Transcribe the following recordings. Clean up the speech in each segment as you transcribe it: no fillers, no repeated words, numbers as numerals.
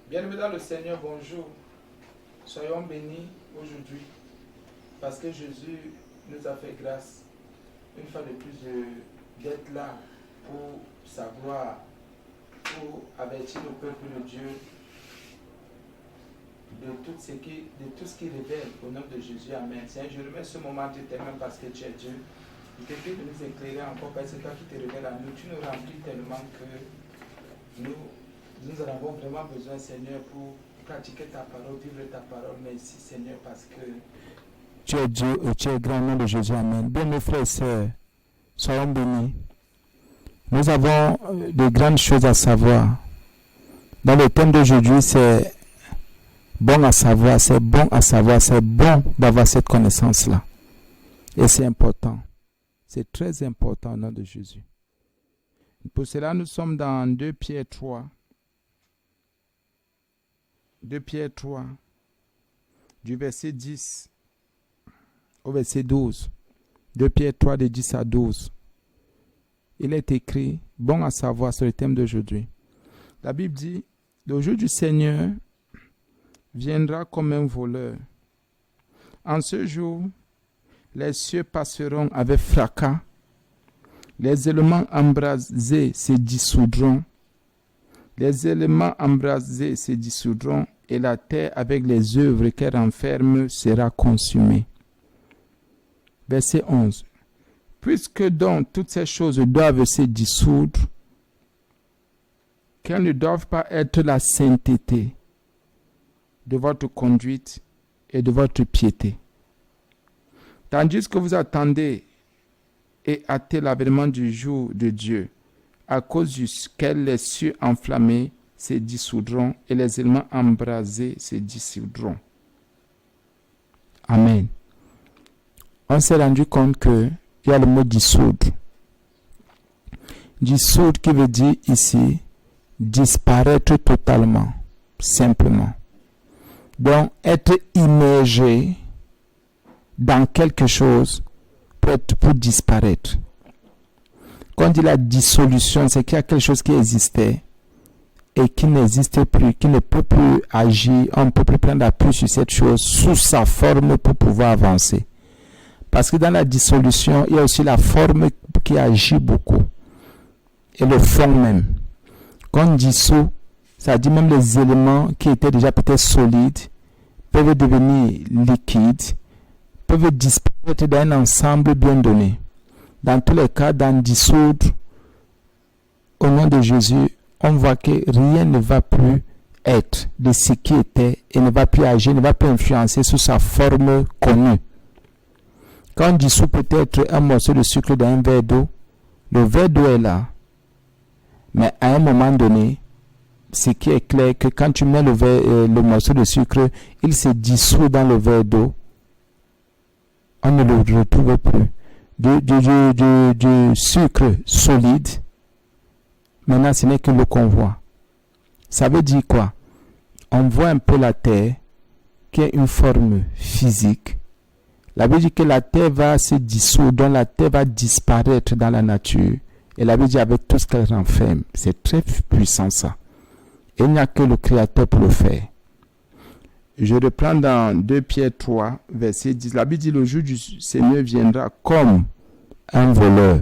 Bien-aimés dans le Seigneur, bonjour. Soyons bénis aujourd'hui parce que Jésus nous a fait grâce une fois de plus d'être là pour sa gloire, pour avertir le peuple de Dieu de tout ce qui révèle au nom de Jésus. Amen. Seigneur, je remets ce moment de t'aimer parce que tu es Dieu. Je te prie de nous éclairer encore parce que c'est toi qui te révèles à nous. Tu nous remplis tellement que nous en avons vraiment besoin, Seigneur, pour pratiquer ta parole, vivre ta parole. Merci, Seigneur, parce que tu es Dieu et tu es grand au nom de Jésus. Amen. Bien, mes frères et sœurs, soyons bénis. Nous avons de grandes choses à savoir. Dans le thème d'aujourd'hui, c'est bon à savoir, c'est bon à savoir, c'est bon d'avoir cette connaissance-là. Et c'est important. C'est très important au nom de Jésus. Pour cela, nous sommes dans 2 Pierre 3. 2 Pierre 3, du verset 10 au verset 12. 2 Pierre 3, de 10 à 12. Il est écrit, bon à savoir, sur le thème d'aujourd'hui. La Bible dit, le jour du Seigneur viendra comme un voleur. En ce jour, les cieux passeront avec fracas, les éléments embrasés se dissoudront, les éléments embrasés se dissoudront et la terre avec les œuvres qu'elle renferme sera consumée. Verset 11. Puisque donc toutes ces choses doivent se dissoudre, qu'elles ne doivent pas être la sainteté de votre conduite et de votre piété. Tandis que vous attendez et hâtez l'avènement du jour de Dieu, à cause duquel les cieux enflammés se dissoudront et les éléments embrasés se dissoudront. Amen. On s'est rendu compte qu'il y a le mot dissoudre. Dissoudre qui veut dire ici disparaître totalement, simplement. Donc, être immergé dans quelque chose pour disparaître. Quand on dit la dissolution, c'est qu'il y a quelque chose qui existait et qui n'existe plus, qui ne peut plus agir, on ne peut plus prendre appui sur cette chose sous sa forme pour pouvoir avancer. Parce que dans la dissolution, il y a aussi la forme qui agit beaucoup et le fond même. Quand on dissout, ça dit même les éléments qui étaient déjà peut-être solides peuvent devenir liquides, peuvent disparaître d'un ensemble bien donné. Dans tous les cas, dans dissoudre, au nom de Jésus, on voit que rien ne va plus être de ce qui était et ne va plus agir, ne va plus influencer sur sa forme connue. Quand on dissout peut-être un morceau de sucre dans un verre d'eau, le verre d'eau est là. Mais à un moment donné, ce qui est clair, que quand tu mets le morceau de sucre, il se dissout dans le verre d'eau. On ne le retrouve plus. Du sucre solide, maintenant ce n'est que l'eau qu'on voit. Ça veut dire quoi? On voit un peu la terre qui est une forme physique. La Bible dit que la terre va se dissoudre, donc la terre va disparaître dans la nature. Et la Bible dit avec tout ce qu'elle renferme. C'est très puissant ça. Et il n'y a que le Créateur pour le faire. Je reprends dans 2 Pierre 3, verset 10. La Bible dit, le jour du Seigneur viendra comme un voleur.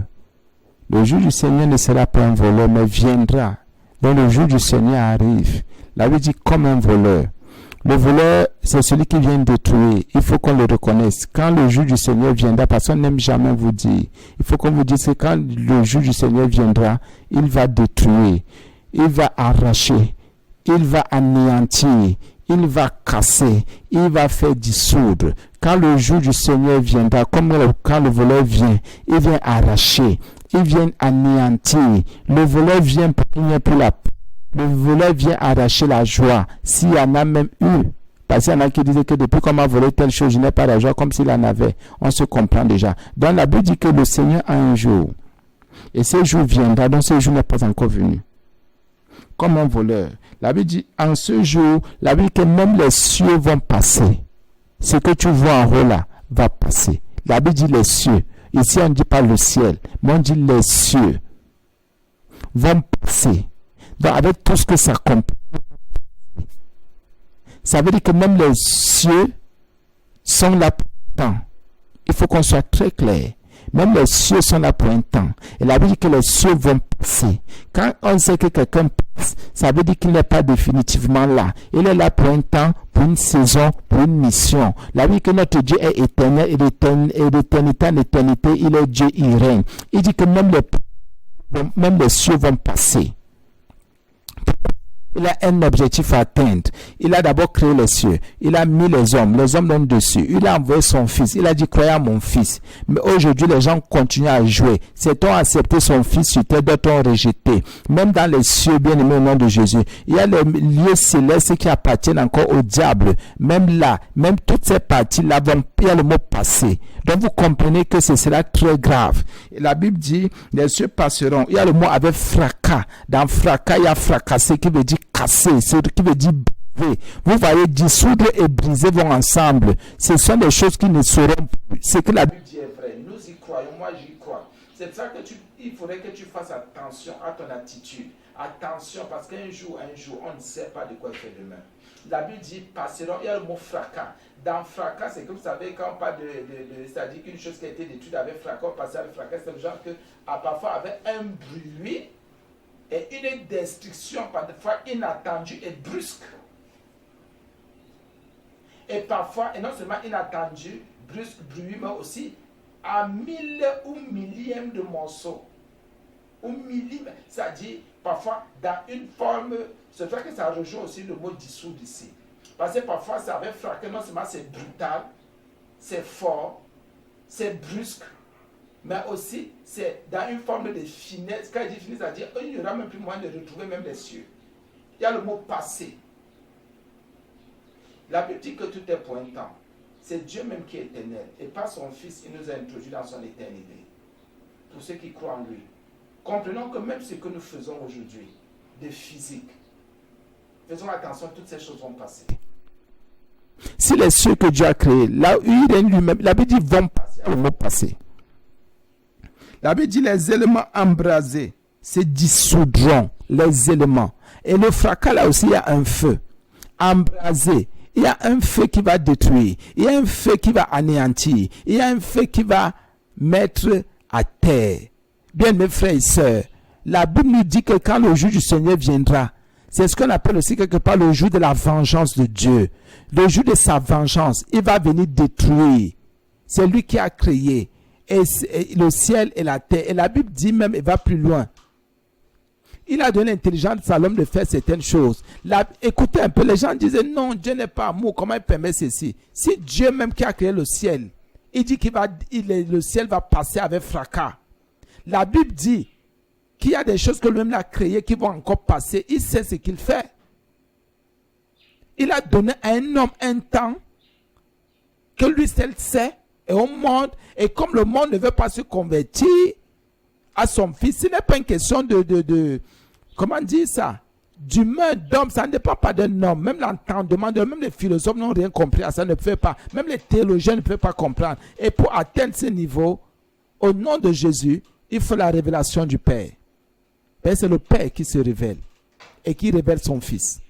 Le jour du Seigneur ne sera pas un voleur, mais viendra. Donc le jour du Seigneur arrive. La Bible dit comme un voleur. Le voleur, c'est celui qui vient détruire. Il faut qu'on le reconnaisse. Quand le jour du Seigneur viendra, parce qu'on n'aime jamais vous dire, il faut qu'on vous dise que quand le jour du Seigneur viendra, il va détruire, il va arracher, il va anéantir, il va casser, il va faire dissoudre. Quand le jour du Seigneur viendra, comme quand le voleur vient, il vient arracher, il vient anéantir. Le voleur vient pour la paix. Le voleur vient arracher la joie, s'il y en a même eu. Parce qu'il y en a qui disaient que depuis qu'on m'a volé telle chose, je n'ai pas la joie comme s'il en avait. On se comprend déjà. Donc la Bible dit que le Seigneur a un jour. Et ce jour viendra, donc ce jour n'est pas encore venu. Comme un voleur. La Bible dit, en ce jour, la Bible dit que même les cieux vont passer. Ce que tu vois en haut là, va passer. La Bible dit les cieux. Ici, on ne dit pas le ciel, mais on dit les cieux vont passer. Donc, avec tout ce que ça comprend, Ça veut dire que même les cieux sont là pour un temps. Il faut qu'on soit très clair. Même les cieux sont là pour un temps. Et la Bible dit que les cieux vont passer. Quand on sait que quelqu'un passe, ça veut dire qu'il n'est pas définitivement là. Il est là pour un temps, pour une saison, pour une mission. La Bible dit que notre Dieu est éternel et d'éternité en éternité, il est Dieu, il règne. Il dit que même les cieux vont passer. Il a un objectif à atteindre. Il a d'abord créé les cieux. Il a mis les hommes l'ont dessus. Il a envoyé son fils. Il a dit, croyez à mon fils. Mais aujourd'hui, les gens continuent à jouer. Certains ont accepté son fils sur terre, d'autres ont rejeté. Même dans les cieux, bien aimés au nom de Jésus, il y a les lieux célestes qui appartiennent encore au diable. Même là, même toutes ces parties-là, il y a le mot passé. Donc vous comprenez que ce sera très grave. Et la Bible dit, les cieux passeront. Il y a le mot avec fracas. Dans fracas, il y a fracasser qui veut dire casser, ce qui veut dire briser. Vous voyez, dissoudre et briser vont ensemble. Ce sont des choses qui ne seront plus. Ce que la Bible dit est vrai. Nous y croyons, moi j'y crois. C'est pour ça que il faudrait que tu fasses attention à ton attitude. Attention, parce qu'un jour, on ne sait pas de quoi il fait demain. La Bible dit passeront, il y a le mot fracas. Dans fracas, c'est que vous savez, quand on parle c'est-à-dire qu'une chose qui a été détruite avec fracas, on passe avec fracas, c'est le genre que, parfois, avec un bruit et une destruction, parfois inattendue et brusque. Et parfois, et non seulement inattendue, brusque, bruit, mais aussi à 1000 ou millième de morceaux. Ou millimètre, c'est-à-dire parfois dans une forme, c'est vrai que ça rejoint aussi le mot dissoudre ici. Parce que parfois ça avait frappé, non seulement c'est brutal, c'est fort, c'est brusque, mais aussi c'est dans une forme de finesse. Quand il dit finesse, c'est-à-dire qu'il n'y aura même plus moyen de retrouver même les cieux. Il y a le mot passé. La Bible dit que tout est pour un temps. C'est Dieu même qui est éternel. Et par son Fils, il nous a introduits dans son éternité. Pour ceux qui croient en lui. Comprenons que même ce que nous faisons aujourd'hui, de physique, faisons attention, toutes ces choses vont passer. Si les cieux que Dieu a créés, là où il est lui-même, la Bible dit vont passer, le mot passer. La Bible dit les éléments embrasés se dissoudront, les éléments. Et le fracas, là aussi, il y a un feu embrasé. Il y a un feu qui va détruire. Il y a un feu qui va anéantir. Il y a un feu qui va mettre à terre. Bien, mes frères et sœurs, la Bible nous dit que quand le jour du Seigneur viendra, c'est ce qu'on appelle aussi quelque part le jour de la vengeance de Dieu. Le jour de sa vengeance, il va venir détruire. C'est lui qui a créé et le ciel et la terre. Et la Bible dit même, il va plus loin. Il a donné l'intelligence à l'homme de faire certaines choses. Écoutez un peu, les gens disaient, non, Dieu n'est pas amour, comment il permet ceci? Si Dieu même qui a créé le ciel, il dit que le ciel va passer avec fracas. La Bible dit qu'il y a des choses que lui-même a créées qui vont encore passer. Il sait ce qu'il fait. Il a donné à un homme un temps que lui seul sait et au monde. Et comme le monde ne veut pas se convertir à son fils, ce n'est pas une question de comment dire ça? D'humain, d'homme, ça ne dépend pas d'un homme. Même l'entendement, même les philosophes n'ont rien compris à ça, ne peuvent pas. Même les théologiens ne peuvent pas comprendre. Et pour atteindre ce niveau, au nom de Jésus, il faut la révélation du Père. C'est le Père qui se révèle et qui révèle son Fils.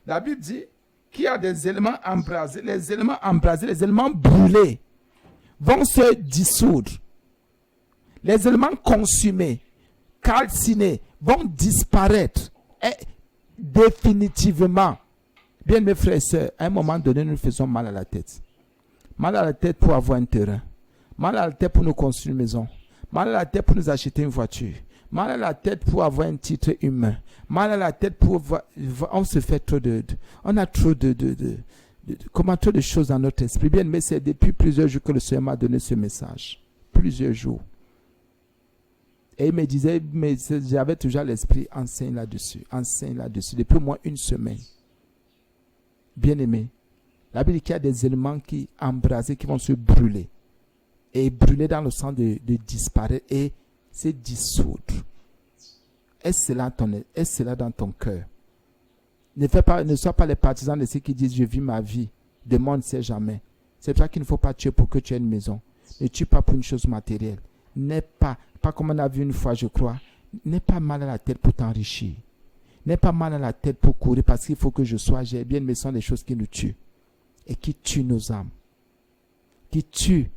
La Bible dit qu'il y a des éléments embrasés. Les éléments embrasés, les éléments brûlés vont se dissoudre. Les éléments consumés, calcinés, vont disparaître définitivement. Bien, mes frères et sœurs, à un moment donné, nous faisons mal à la tête. Mal à la tête pour avoir un terrain. Mal à la tête pour nous construire une maison. Mal à la tête pour nous acheter une voiture. Mal à la tête pour avoir un titre humain. Mal à la tête pour... On se fait trop on a trop trop de choses dans notre esprit. Bien, mais c'est depuis plusieurs jours que le Seigneur m'a donné ce message. Plusieurs jours. Et il me disait, mais j'avais toujours l'esprit, enseigne là-dessus. Depuis au moins une semaine. Bien aimé. La Bible dit qu'il y a des éléments qui embrasés, qui vont se brûler. Et brûler dans le sens de disparaître et se dissoudre. Est-ce cela dans ton cœur? Ne sois pas les partisans de ceux qui disent je vis ma vie. Demain on ne sait jamais. C'est pour ça qu'il ne faut pas tuer pour que tu aies une maison. Ne tue pas pour une chose matérielle. N'aie pas comme on a vu une fois, je crois, n'aie pas mal à la tête pour t'enrichir. N'aie pas mal à la tête pour courir parce qu'il faut que je sois. J'ai bien aimé, ce sont des choses qui nous tuent et qui tuent nos âmes, qui tuent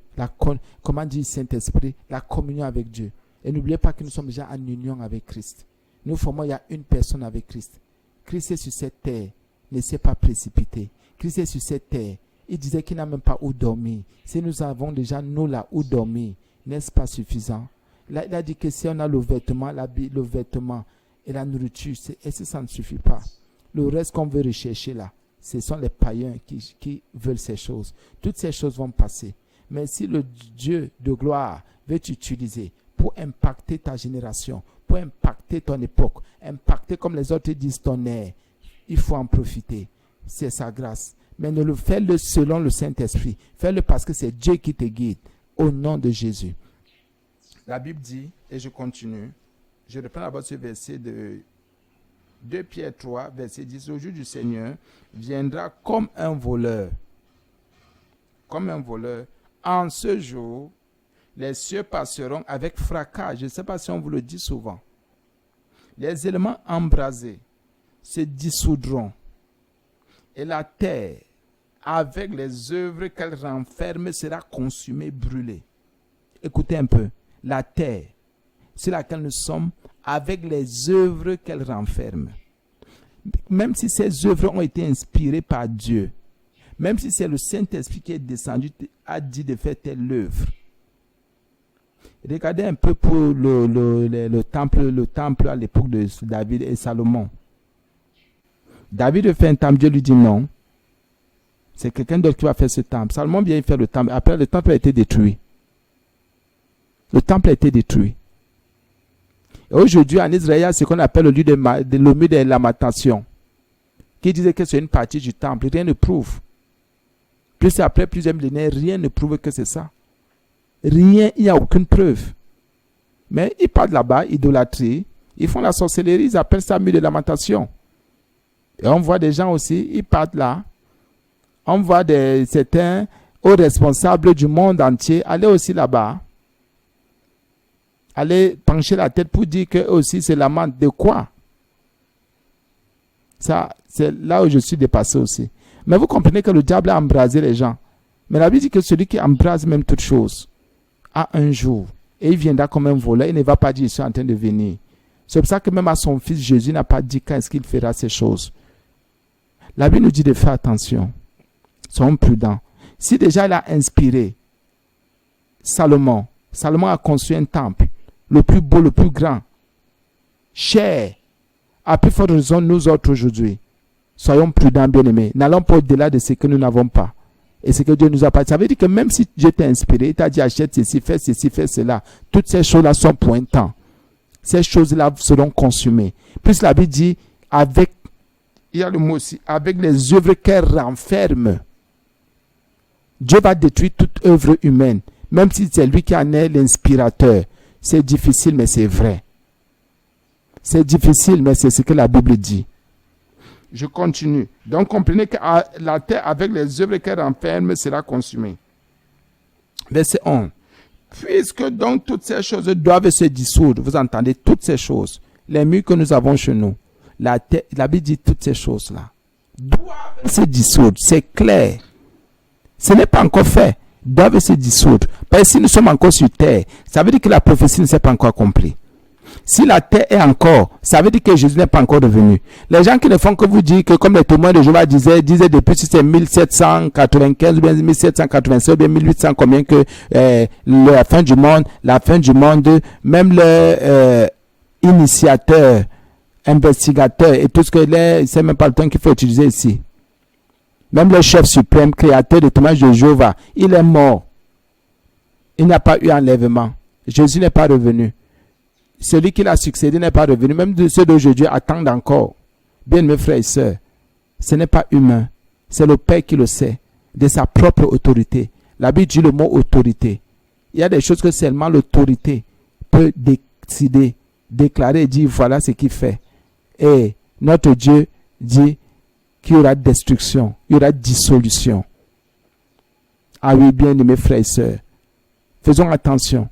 comment dit Saint-Esprit, la communion avec Dieu. Et n'oubliez pas que nous sommes déjà en union avec Christ. Nous formons, il y a une personne avec Christ. Christ est sur cette terre, ne s'est pas précipité. Christ est sur cette terre. Il disait qu'il n'a même pas où dormir. Si nous avons déjà nous là où dormir, n'est-ce pas suffisant? Là, il a dit que si on a le vêtement, le vêtement et la nourriture, est-ce que ça ne suffit pas? Le reste qu'on veut rechercher là, ce sont les païens qui veulent ces choses. Toutes ces choses vont passer. Mais si le Dieu de gloire veut t'utiliser pour impacter ta génération, pour impacter ton époque, impacter comme les autres disent ton ère, il faut en profiter. C'est sa grâce. Mais fais-le selon le Saint-Esprit. Fais-le parce que c'est Dieu qui te guide. Au nom de Jésus. La Bible dit, et je continue, je reprends d'abord ce verset de 2 Pierre 3, verset 10. Au jour du Seigneur viendra comme un voleur. Comme un voleur. En ce jour, les cieux passeront avec fracas. Je ne sais pas si on vous le dit souvent. Les éléments embrasés se dissoudront. Et la terre, avec les œuvres qu'elle renferme, sera consumée, brûlée. Écoutez un peu. La terre sur laquelle nous sommes, avec les œuvres qu'elle renferme. Même si ces œuvres ont été inspirées par Dieu, même si c'est le Saint-Esprit qui est descendu, a dit de faire telle œuvre. Regardez un peu pour le temple à l'époque de David et Salomon. David fait un temple, Dieu lui dit non. C'est quelqu'un d'autre qui va faire ce temple. Salomon vient faire le temple. Après, le temple a été détruit. Le temple a été détruit. Et aujourd'hui, en Israël, il y a ce qu'on appelle le mur de lamentation, qui disait que c'est une partie du temple. Rien ne prouve. Plus après plusieurs millénaires, rien ne prouve que c'est ça. Rien, il n'y a aucune preuve. Mais ils partent là-bas, idolâtrie. Ils font la sorcellerie, ils appellent ça mur de lamentation. Et on voit des gens aussi, ils partent là. On voit certains hauts responsables du monde entier aller aussi là-bas. Aller pencher la tête pour dire qu'eux aussi se lamentent. De quoi? Ça, c'est là où je suis dépassé aussi. Mais vous comprenez que le diable a embrasé les gens. Mais la Bible dit que celui qui embrase même toutes choses a un jour. Et il viendra comme un voleur. Il ne va pas dire, je suis en train de venir. C'est pour ça que même à son fils Jésus n'a pas dit quand est-ce qu'il fera ces choses. La Bible nous dit de faire attention. Soyons prudents. Si déjà il a inspiré Salomon a construit un temple, le plus beau, le plus grand, cher, à plus forte raison, nous autres aujourd'hui, soyons prudents, bien-aimés. N'allons pas au-delà de ce que nous n'avons pas. Et ce que Dieu nous a pas. Ça veut dire que même si Dieu t'a inspiré, il t'a dit achète ceci, fais cela, toutes ces choses-là sont pour un temps. Ces choses-là seront consumées. Puis la Bible dit, il y a le mot aussi, avec les œuvres qu'elle renferme. Dieu va détruire toute œuvre humaine, même si c'est lui qui en est l'inspirateur. C'est difficile, mais c'est vrai. C'est difficile, mais c'est ce que la Bible dit. Je continue. Donc, comprenez que la terre, avec les œuvres qu'elle renferme, sera consumée. Verset 11. Puisque donc toutes ces choses doivent se dissoudre, vous entendez, toutes ces choses, les murs que nous avons chez nous, la Bible dit toutes ces choses-là doivent se dissoudre, c'est clair. Ce n'est pas encore fait, doivent se dissoudre. Parce que si nous sommes encore sur terre, ça veut dire que la prophétie ne s'est pas encore accomplie. Si la terre est encore, ça veut dire que Jésus n'est pas encore revenu. Les gens qui ne font que vous dire que, comme les témoins de Jéhovah disaient depuis si c'est 1795, ou bien 1787, ou bien 1800, combien que la fin du monde, même le initiateur, investigateur, et tout ce que c'est même pas le temps qu'il faut utiliser ici. Même le chef suprême, créateur de témoins de Jéhovah, il est mort. Il n'y a pas eu enlèvement. Jésus n'est pas revenu. Celui qui l'a succédé n'est pas revenu. Même ceux d'aujourd'hui attendent encore. Bien, mes frères et sœurs, ce n'est pas humain. C'est le Père qui le sait, de sa propre autorité. La Bible dit le mot autorité. Il y a des choses que seulement l'autorité peut décider, déclarer et dire voilà ce qu'il fait. Et notre Dieu dit qu'il y aura destruction, il y aura dissolution. Ah oui, bien, mes frères et sœurs, faisons attention.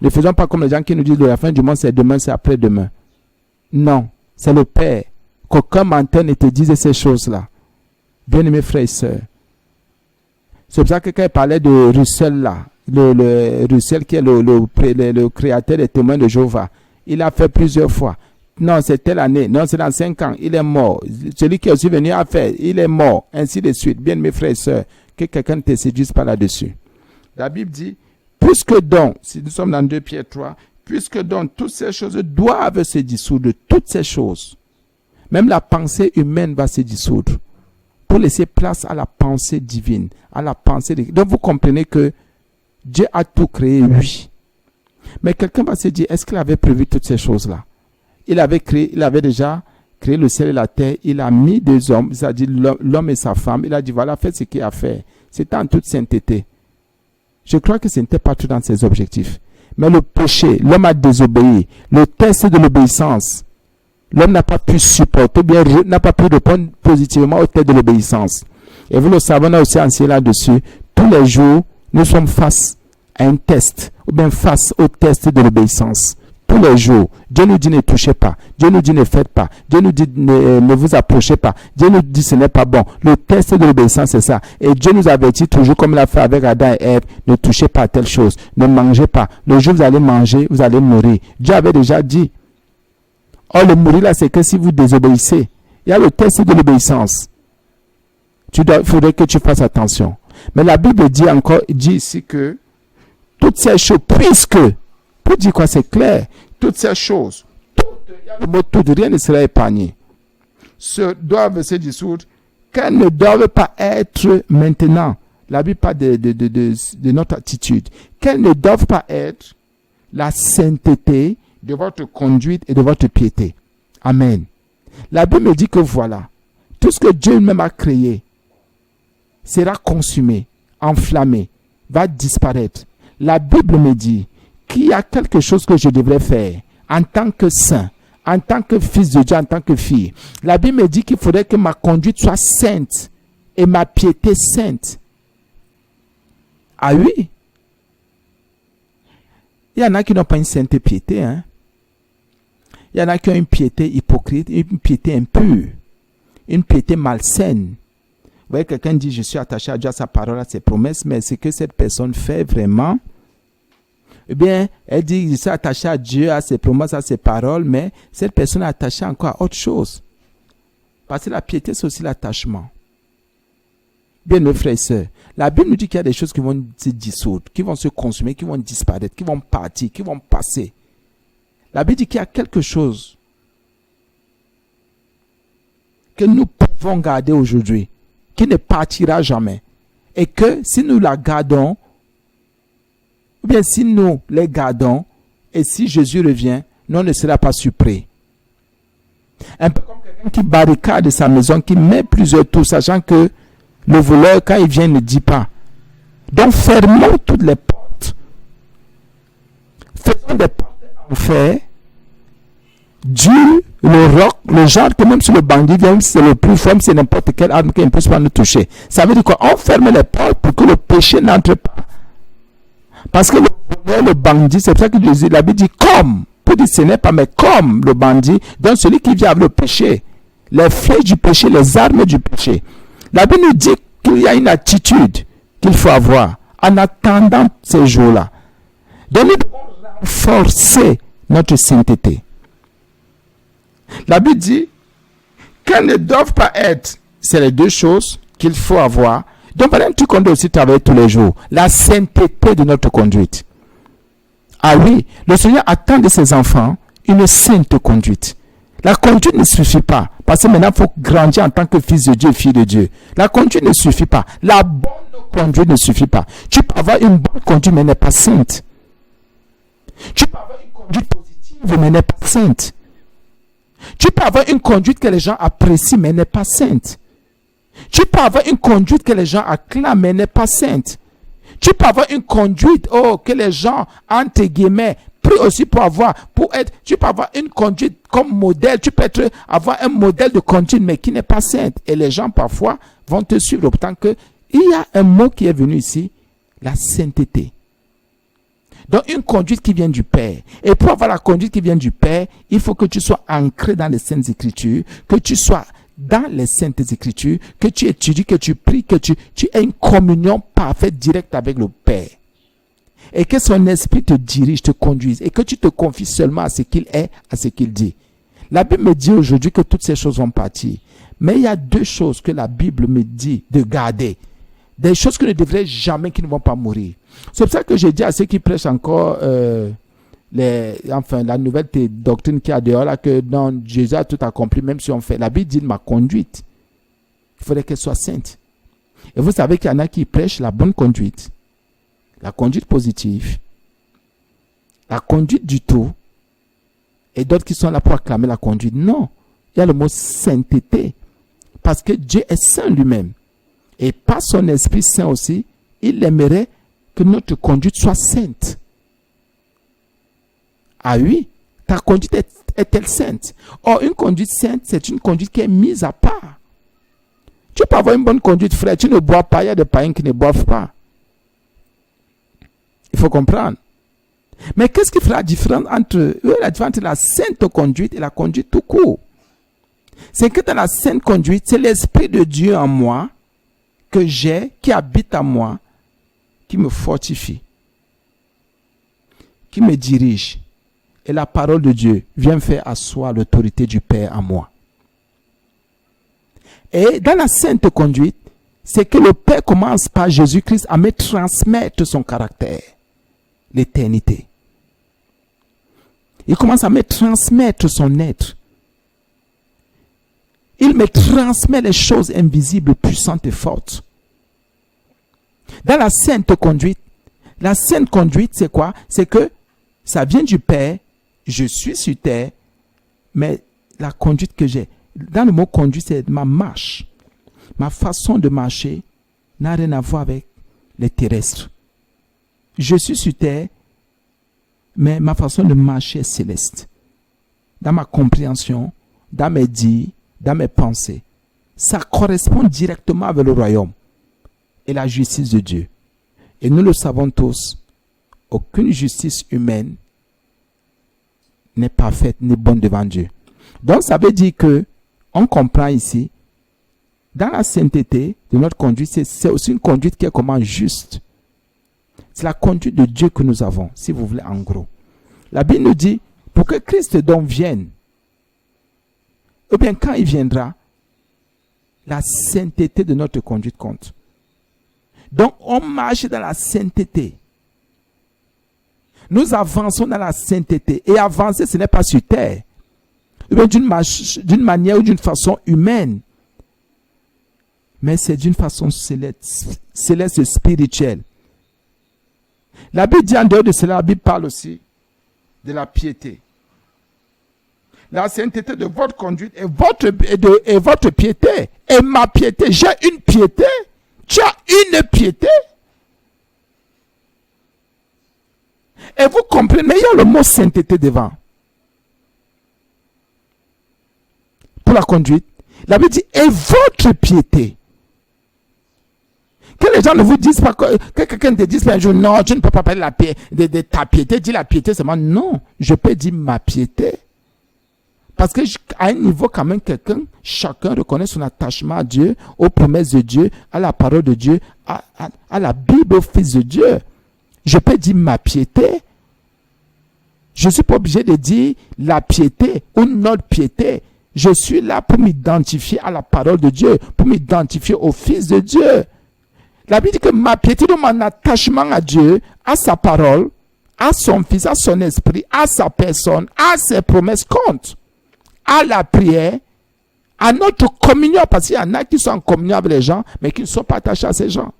Ne faisons pas comme les gens qui nous disent que la fin du monde c'est demain, c'est après-demain. Non, c'est le Père qu'aucun menteur ne te dise ces choses-là. Bien-aimés frères et sœurs, c'est pour ça que quand il parlait de Russell là, le Russell qui est le créateur des témoins de Jéhovah, il a fait plusieurs fois. Non, c'est telle année. Non, c'est dans 5 ans. Il est mort. Celui qui est aussi venu à faire, il est mort. Ainsi de suite. Bien, mes frères et sœurs, que quelqu'un ne te séduise pas là-dessus. La Bible dit, puisque donc, si nous sommes dans 2 Pierre 3, puisque donc toutes ces choses doivent se dissoudre, toutes ces choses, même la pensée humaine va se dissoudre, pour laisser place à la pensée divine, à la pensée de... Donc vous comprenez que Dieu a tout créé, oui. Mais quelqu'un va se dire, est-ce qu'il avait prévu toutes ces choses-là? Il avait déjà créé le ciel et la terre, il a mis 2 hommes, c'est-à-dire l'homme et sa femme, il a dit, voilà, faites ce qu'il y a à faire. C'était en toute sainteté. Je crois que ce n'était pas tout dans ses objectifs. Mais le péché, l'homme a désobéi, le test de l'obéissance, l'homme n'a pas pu supporter, bien n'a pas pu répondre positivement au test de l'obéissance. Et vous le savez, on a aussi enseigné là-dessus. Tous les jours, nous sommes face à un test, ou bien face au test de l'obéissance. Tous les jours, Dieu nous dit ne touchez pas. Dieu nous dit ne faites pas. Dieu nous dit ne vous approchez pas. Dieu nous dit ce n'est pas bon. Le test de l'obéissance, c'est ça. Et Dieu nous avertit toujours, comme il a fait avec Adam et Ève, ne touchez pas à telle chose. Ne mangez pas. Le jour où vous allez manger, vous allez mourir. Dieu avait déjà dit. Or, le mourir là, c'est que si vous désobéissez, il y a le test de l'obéissance. Il faudrait que tu fasses attention. Mais la Bible dit ici que toutes ces choses, puisque, pour dire quoi, c'est clair, toutes ces choses, le mot tout, rien ne sera épargné, doivent se dissoudre, qu'elles ne doivent pas être maintenant. La Bible parle de notre attitude. Qu'elles ne doivent pas être la sainteté de votre conduite et de votre piété. Amen. La Bible me dit que voilà, tout ce que Dieu lui-même a créé sera consumé, enflammé, va disparaître. La Bible me dit qu'il y a quelque chose que je devrais faire en tant que saint, en tant que fils de Dieu, en tant que fille. La Bible me dit qu'il faudrait que ma conduite soit sainte et ma piété sainte. Ah oui? Il y en a qui n'ont pas une sainte piété. Hein? Il y en a qui ont une piété hypocrite, une piété impure, une piété malsaine. Vous voyez, quelqu'un dit, je suis attaché à Dieu, à sa parole, à ses promesses, mais ce que cette personne fait vraiment, eh bien, elle dit, je suis attaché à Dieu, à ses promesses, à ses paroles, mais cette personne est attachée encore à autre chose. Parce que la piété, c'est aussi l'attachement. Bien, mes frères et sœurs, la Bible nous dit qu'il y a des choses qui vont se dissoudre, qui vont se consumer, qui vont disparaître, qui vont partir, qui vont passer. La Bible dit qu'il y a quelque chose que nous pouvons garder aujourd'hui, qui ne partira jamais. Et que si nous la gardons, ou bien si nous les gardons, et si Jésus revient, nous ne serons pas surpris. Un peu comme quelqu'un qui barricade sa maison, qui met plusieurs tours, sachant que le voleur, quand il vient, ne dit pas. Donc fermons toutes les portes. Faisons des portes en fer, Dieu, le roc, le genre que même si le bandit vient, c'est le plus fort, c'est n'importe quelle arme qui ne peut pas nous toucher. Ça veut dire quoi? On ferme les portes pour que le péché n'entre pas. Parce que le bandit, c'est pour ça que Jésus, la Bible dit comme, pour dire ce n'est pas, mais comme le bandit, donc celui qui vient avec le péché, les flèches du péché, les armes du péché. La Bible nous dit qu'il y a une attitude qu'il faut avoir en attendant ces jours-là. Donc nous devons renforcer notre sainteté. La Bible dit qu'elles ne doivent pas être, c'est les 2 choses qu'il faut avoir. Donc, par exemple, tu conduis aussi travailler tous les jours. La sainteté de notre conduite. Ah oui, le Seigneur attend de ses enfants une sainte conduite. La conduite ne suffit pas. Parce que maintenant, il faut grandir en tant que fils de Dieu, fille de Dieu. La conduite ne suffit pas. La bonne conduite ne suffit pas. Tu peux avoir une bonne conduite, mais n'est pas sainte. Tu peux avoir une conduite positive, mais n'est pas sainte. Tu peux avoir une conduite que les gens apprécient, mais n'est pas sainte. Tu peux avoir une conduite que les gens acclament, mais n'est pas sainte. Tu peux avoir une conduite que les gens, entre guillemets, prient aussi pour être. Tu peux avoir une conduite comme modèle. Tu peux avoir un modèle de conduite, mais qui n'est pas sainte. Et les gens, parfois, vont te suivre. Pourtant que il y a un mot qui est venu ici, la sainteté. Donc, une conduite qui vient du Père. Et pour avoir la conduite qui vient du Père, il faut que tu sois ancré dans les Saintes Écritures, que tu sois dans les Saintes Écritures, que tu étudies, que tu pries, que tu aies une communion parfaite, directe avec le Père. Et que son esprit te dirige, te conduise, et que tu te confies seulement à ce qu'il est, à ce qu'il dit. La Bible me dit aujourd'hui que toutes ces choses vont partir. Mais il y a deux choses que la Bible me dit de garder. Des choses qui ne devraient jamais, qui ne vont pas mourir. C'est pour ça que j'ai dit à ceux qui prêchent encore la nouvelle doctrine qu'il y a dehors, là, que non, Jésus a tout accompli, même si on fait. La Bible dit ma conduite. Il faudrait qu'elle soit sainte. Et vous savez qu'il y en a qui prêchent la bonne conduite, la conduite positive, la conduite du tout, et d'autres qui sont là pour acclamer la conduite. Non, il y a le mot sainteté, parce que Dieu est saint lui-même. Et par son Esprit Saint aussi, il aimerait que notre conduite soit sainte. Ah oui, ta conduite est-elle sainte? Or, une conduite sainte, c'est une conduite qui est mise à part. Tu peux avoir une bonne conduite, frère, tu ne bois pas, il y a des païens qui ne boivent pas. Il faut comprendre. Mais qu'est-ce qui fera la différence entre la sainte conduite et la conduite tout court? C'est que dans la sainte conduite, c'est l'Esprit de Dieu en moi, que j'ai, qui habite en moi, qui me fortifie, qui me dirige. Et la parole de Dieu vient faire asseoir l'autorité du Père en moi. Et dans la sainte conduite, c'est que le Père commence par Jésus-Christ à me transmettre son caractère, l'éternité. Il commence à me transmettre son être. Il me transmet les choses invisibles, puissantes et fortes. Dans la sainte conduite, c'est quoi? C'est que ça vient du Père, je suis sur terre, mais la conduite que j'ai, dans le mot conduite, c'est ma marche. Ma façon de marcher n'a rien à voir avec les terrestres. Je suis sur terre, mais ma façon de marcher est céleste. Dans ma compréhension, dans mes dires, dans mes pensées, ça correspond directement avec le royaume et la justice de Dieu. Et nous le savons tous, aucune justice humaine n'est parfaite ni bonne devant Dieu. Donc ça veut dire que on comprend ici, dans la sainteté de notre conduite, c'est aussi une conduite qui est comment juste. C'est la conduite de Dieu que nous avons, si vous voulez, en gros. La Bible nous dit, pour que Christ donc vienne, ou bien quand il viendra, la sainteté de notre conduite compte. Donc on marche dans la sainteté. Nous avançons dans la sainteté. Et avancer, ce n'est pas sur terre. Ou bien d'une manière ou d'une façon humaine. Mais c'est d'une façon céleste spirituelle. La Bible dit en dehors de cela, la Bible parle aussi de la piété. La sainteté de votre conduite et votre piété. Et ma piété. J'ai une piété. Tu as une piété. Et vous comprenez, il y a le mot sainteté devant. Pour la conduite, la Bible dit, et votre piété. Que les gens ne vous disent pas, que quelqu'un te dise un jour, non, tu ne peux pas parler de ta piété, dis la piété seulement. Non, je peux dire ma piété. Parce que à un niveau quand même, chacun reconnaît son attachement à Dieu, aux promesses de Dieu, à la parole de Dieu, à la Bible, au Fils de Dieu. Je peux dire ma piété. Je ne suis pas obligé de dire la piété ou notre piété. Je suis là pour m'identifier à la parole de Dieu, pour m'identifier au Fils de Dieu. La Bible dit que ma piété, de mon attachement à Dieu, à sa parole, à son Fils, à son esprit, à sa personne, à ses promesses compte. À la prière, à notre communion, parce qu'il y en a qui sont en communion avec les gens, mais qui ne sont pas attachés à ces gens.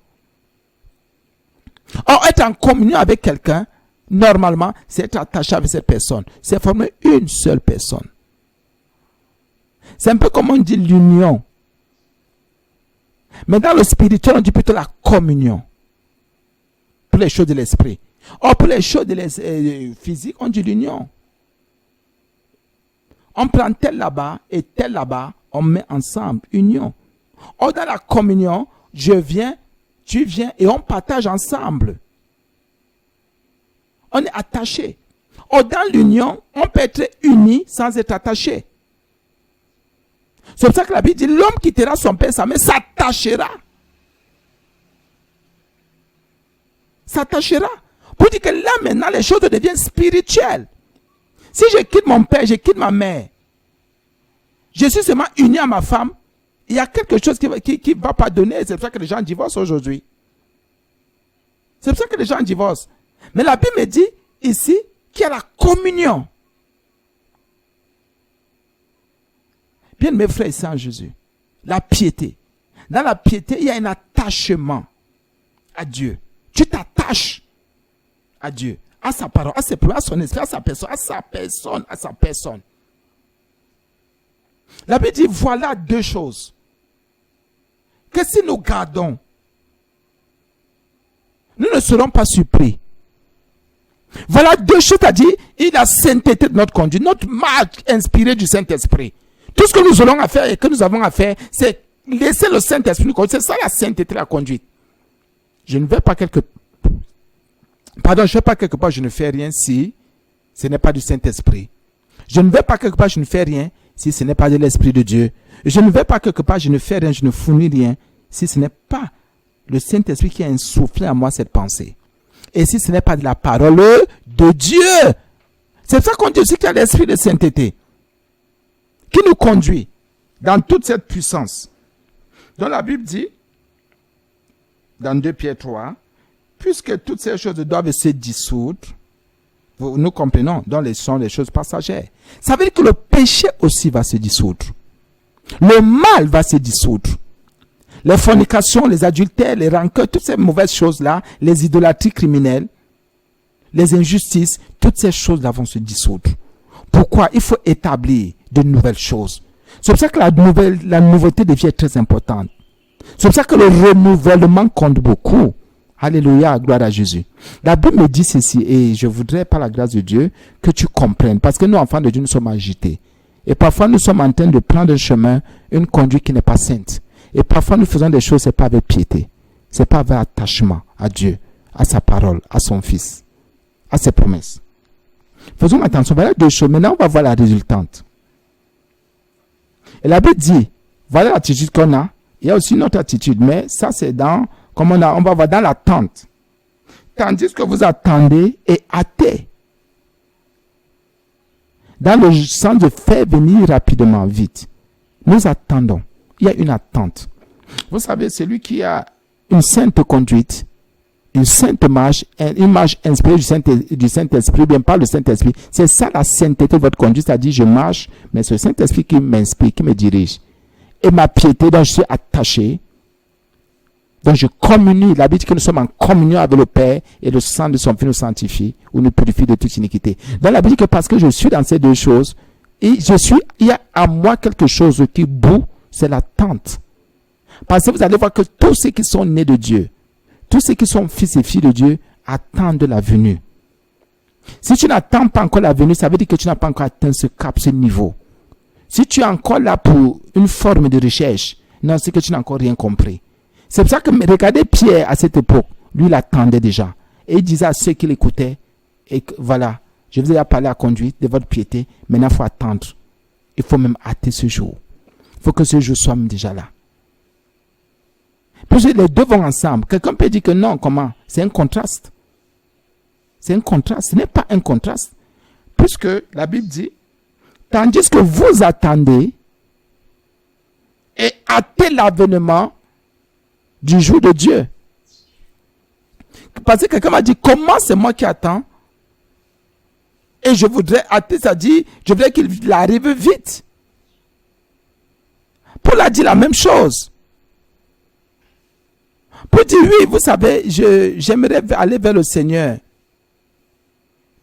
Or, être en communion avec quelqu'un, normalement, c'est être attaché avec cette personne. C'est former une seule personne. C'est un peu comme on dit l'union. Mais dans le spirituel, on dit plutôt la communion. Pour les choses de l'esprit. Or, pour les choses physiques, on dit l'union. On prend tel là-bas et tel là-bas, on met ensemble, union. Or, dans la communion, je viens, tu viens et on partage ensemble. on est attaché. Or, dans l'union, on peut être uni sans être attaché. C'est pour ça que la Bible dit, l'homme quittera son père et sa mère, s'attachera. S'attachera. Pour dire que là, maintenant, les choses deviennent spirituelles. Si je quitte mon père, je quitte ma mère, je suis seulement uni à ma femme, il y a quelque chose qui ne va pas donner. C'est pour ça que les gens divorcent aujourd'hui. C'est pour ça que les gens divorcent. Mais la Bible me dit ici qu'il y a la communion. Bien mes frères et sœurs en Jésus, la piété. Dans la piété, il y a un attachement à Dieu. Tu t'attaches à Dieu, à sa parole, à ses promesses, à son esprit, à sa personne, à sa personne, à sa personne. La Bible dit, voilà deux choses. Que si nous gardons, nous ne serons pas surpris. Voilà deux choses à dire. Il a la sainteté de notre conduite, notre marche inspirée du Saint-Esprit. Tout ce que nous aurons à faire et que nous avons à faire, c'est laisser le Saint-Esprit nous conduire. C'est ça la sainteté de la conduite. Je ne vais pas quelque part, je ne fais rien si ce n'est pas du Saint-Esprit. Je ne vais pas quelque part, je ne fais rien si ce n'est pas de l'Esprit de Dieu. Je ne vais pas quelque part, je ne fais rien, je ne fournis rien si ce n'est pas le Saint-Esprit qui a insoufflé à moi cette pensée. Et si ce n'est pas de la parole de Dieu. C'est pour ça qu'on dit aussi qu'il y a l'Esprit de sainteté qui nous conduit dans toute cette puissance. Donc la Bible dit, dans 2 Pierre 3, puisque toutes ces choses doivent se dissoudre, nous comprenons, donc les sont les choses passagères. Ça veut dire que le péché aussi va se dissoudre. Le mal va se dissoudre. Les fornications, les adultères, les rancœurs, toutes ces mauvaises choses-là, les idolâtries criminelles, les injustices, toutes ces choses-là vont se dissoudre. Pourquoi? Il faut établir de nouvelles choses. C'est pour ça que la nouveauté devient très importante. C'est pour ça que le renouvellement compte beaucoup. Alléluia, gloire à Jésus. La Bible me dit ceci, et je voudrais, par la grâce de Dieu, que tu comprennes. Parce que nous, enfants de Dieu, nous sommes agités. Et parfois, nous sommes en train de prendre un chemin, une conduite qui n'est pas sainte. Et parfois, nous faisons des choses, c'est pas avec piété. C'est pas avec attachement à Dieu, à sa parole, à son Fils, à ses promesses. Faisons attention. Voilà deux choses. Maintenant, on va voir la résultante. Et la Bible dit, voilà l'attitude qu'on a. Il y a aussi une autre attitude, mais ça, c'est dans, comme on va voir dans l'attente. Tandis que vous attendez et hâtez. Dans le sens de faire venir rapidement, vite. Nous attendons. Il y a une attente. Vous savez, celui qui a une sainte conduite, une sainte marche, une marche inspirée du Saint-Esprit, bien par le Saint-Esprit, c'est ça la sainteté de votre conduite, c'est-à-dire je marche, mais c'est le Saint-Esprit qui m'inspire, qui me dirige. Et ma piété dont je suis attaché, dont je communie, la Bible dit que nous sommes en communion avec le Père et le sang de son Fils nous sanctifie ou nous purifie de toute iniquité. Dans la Bible dit que parce que je suis dans ces deux choses, et il y a à moi quelque chose qui bout, c'est l'attente. Parce que vous allez voir que tous ceux qui sont nés de Dieu, tous ceux qui sont fils et filles de Dieu, attendent la venue. Si tu n'attends pas encore la venue, ça veut dire que tu n'as pas encore atteint ce cap, ce niveau. Si tu es encore là pour une forme de recherche, non, c'est que tu n'as encore rien compris. C'est pour ça que regardez Pierre à cette époque, lui il attendait déjà. Et il disait à ceux qui l'écoutaient, et que, voilà, je vous ai parlé à la conduite de votre piété, maintenant il faut attendre. Il faut même hâter ce jour. Il faut que ce jour soit déjà là. Puis les deux vont ensemble. Quelqu'un peut dire que non, comment? C'est un contraste. C'est un contraste. Ce n'est pas un contraste. Puisque la Bible dit, tandis que vous attendez et hâtez l'avènement du jour de Dieu. Parce que quelqu'un m'a dit, comment c'est moi qui attends? Et je voudrais hâter, ça dit, je voudrais qu'il arrive vite. Paul a dit la même chose. Pour dire, oui, vous savez, j'aimerais aller vers le Seigneur.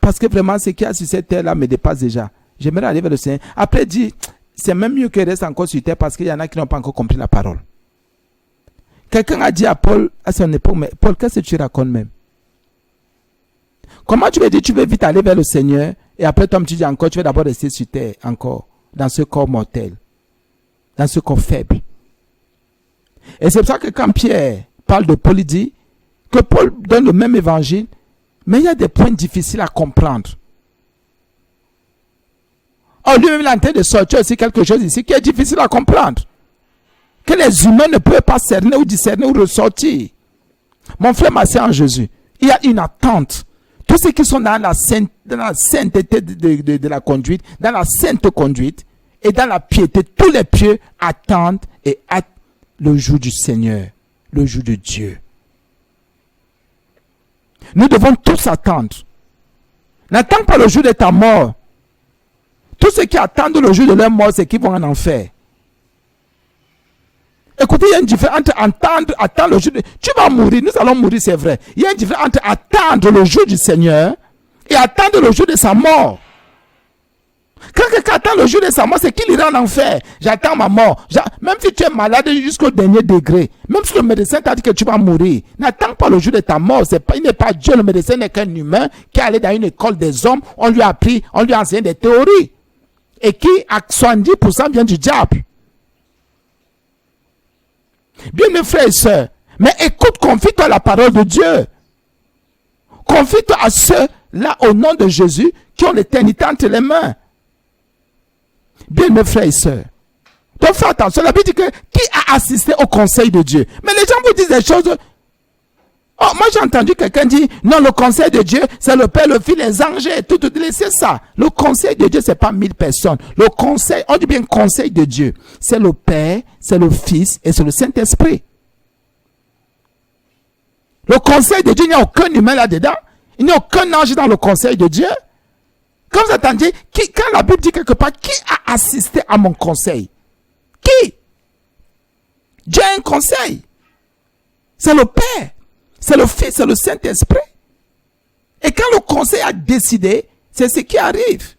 Parce que vraiment, ce qu'il y a sur cette terre-là me dépasse déjà. J'aimerais aller vers le Seigneur. Après, il dit, c'est même mieux qu'il reste encore sur terre parce qu'il y en a qui n'ont pas encore compris la parole. Quelqu'un a dit à Paul, à son époque, mais Paul, qu'est-ce que tu racontes même? Comment tu veux dire, tu veux vite aller vers le Seigneur et après, toi, tu dis encore, tu veux d'abord rester sur terre, encore, dans ce corps mortel, dans ce corps faible. Et c'est pour ça que quand Pierre parle de Paul, il dit que Paul donne le même évangile, Mais il y a des points difficiles à comprendre. Oh, lui-même, il est en train de sortir aussi quelque chose ici qui est difficile à comprendre. Que les humains ne peuvent pas cerner ou discerner ou ressortir. Mon frère, ma sœur en Jésus, il y a une attente. Tous ceux qui sont dans la sainteté de la conduite, dans la sainte conduite et dans la piété, tous les pieux attendent et hâtent le jour du Seigneur, le jour de Dieu. Nous devons tous attendre. N'attends pas le jour de ta mort. Tous ceux qui attendent le jour de leur mort, c'est qu'ils vont en enfer. Écoutez, il y a une différence entre attendre le jour de... Tu vas mourir, nous allons mourir, c'est vrai. Il y a une différence entre attendre le jour du Seigneur et attendre le jour de sa mort. Quand quelqu'un attend le jour de sa mort, c'est qu'il ira en enfer. J'attends ma mort. Même si tu es malade jusqu'au dernier degré, même si le médecin t'a dit que tu vas mourir, n'attends pas le jour de ta mort. Il n'est pas Dieu, le médecin n'est qu'un humain qui est allé dans une école des hommes, on lui a appris, on lui a enseigné des théories. Et qui, à 70% vient du diable. Bien mes frères et sœurs, mais écoute, confie-toi à la parole de Dieu. Confie-toi à ceux-là au nom de Jésus qui ont l'éternité entre les mains. Bien mes frères et sœurs, donc fais attention, la Bible dit que qui a assisté au conseil de Dieu? Mais les gens vous disent des choses. Oh, moi j'ai entendu quelqu'un dire, non, le conseil de Dieu, c'est le Père, le Fils, les anges, et tout, laissez ça. Le conseil de Dieu, c'est pas 1000 personnes. Le conseil, on dit bien conseil de Dieu. C'est le Père, c'est le Fils et c'est le Saint-Esprit. Le conseil de Dieu, il n'y a aucun humain là-dedans. Il n'y a aucun ange dans le conseil de Dieu. Quand vous attendez, quand la Bible dit quelque part, qui a assisté à mon conseil? Qui? Dieu a un conseil. C'est le Père. C'est le Fils, c'est le Saint-Esprit. Et quand le conseil a décidé, c'est ce qui arrive.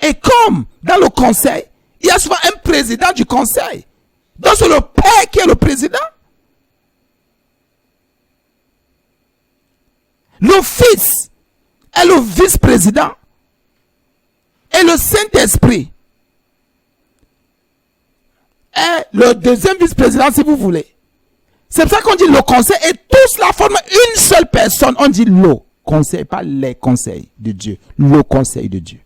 Et comme dans le conseil, il y a souvent un président du conseil. Donc c'est le Père qui est le président. Le Fils est le vice-président. Et le Saint-Esprit est le deuxième vice-président, si vous voulez. C'est pour ça qu'on dit le conseil, et tous la forment une seule personne. On dit le conseil, pas les conseils de Dieu. Le conseil de Dieu.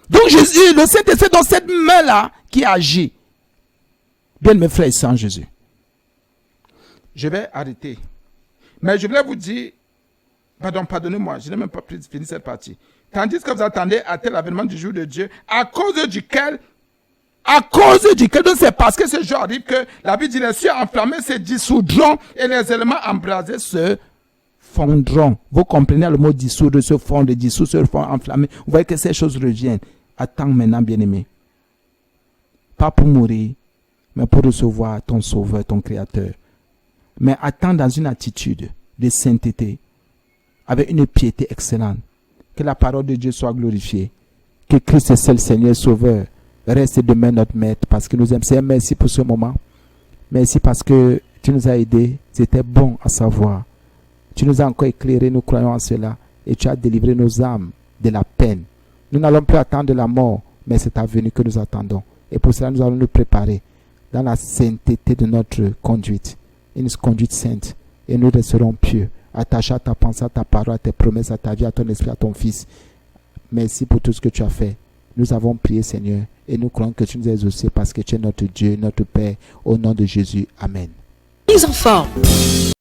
Donc Jésus, le Saint-Esprit, dans cette main-là qui agit. Bien mes frères et sœurs en Jésus. Je vais arrêter. Mais je voulais vous dire, pardonnez-moi, je n'ai même pas fini cette partie. Tandis que vous attendez à tel avènement du jour de Dieu, à cause duquel, donc c'est parce que ce jour arrive que la Bible dit les cieux enflammés se dissoudront et les éléments embrasés se fondront. Vous comprenez le mot dissoudre, se fondre, dissoudre, se fondre, enflammer. Vous voyez que ces choses reviennent. Attends maintenant, bien-aimé. Pas pour mourir, mais pour recevoir ton Sauveur, ton Créateur. Mais attends dans une attitude de sainteté, avec une piété excellente. Que la parole de Dieu soit glorifiée. Que Christ est le Seigneur Sauveur. Reste demain notre Maître parce que nous aimons. Seigneur, merci pour ce moment. Merci parce que tu nous as aidés. C'était bon à savoir. Tu nous as encore éclairés, nous croyons en cela. Et tu as délivré nos âmes de la peine. Nous n'allons plus attendre la mort, mais c'est ta venue que nous attendons. Et pour cela, nous allons nous préparer dans la sainteté de notre conduite. Une conduite sainte. Et nous resterons pieux. Attachés à ta pensée, à ta parole, à tes promesses, à ta vie, à ton esprit, à ton Fils. Merci pour tout ce que tu as fait. Nous avons prié, Seigneur, et nous croyons que tu nous as exaucés parce que tu es notre Dieu, notre Père, au nom de Jésus. Amen. Mise en forme.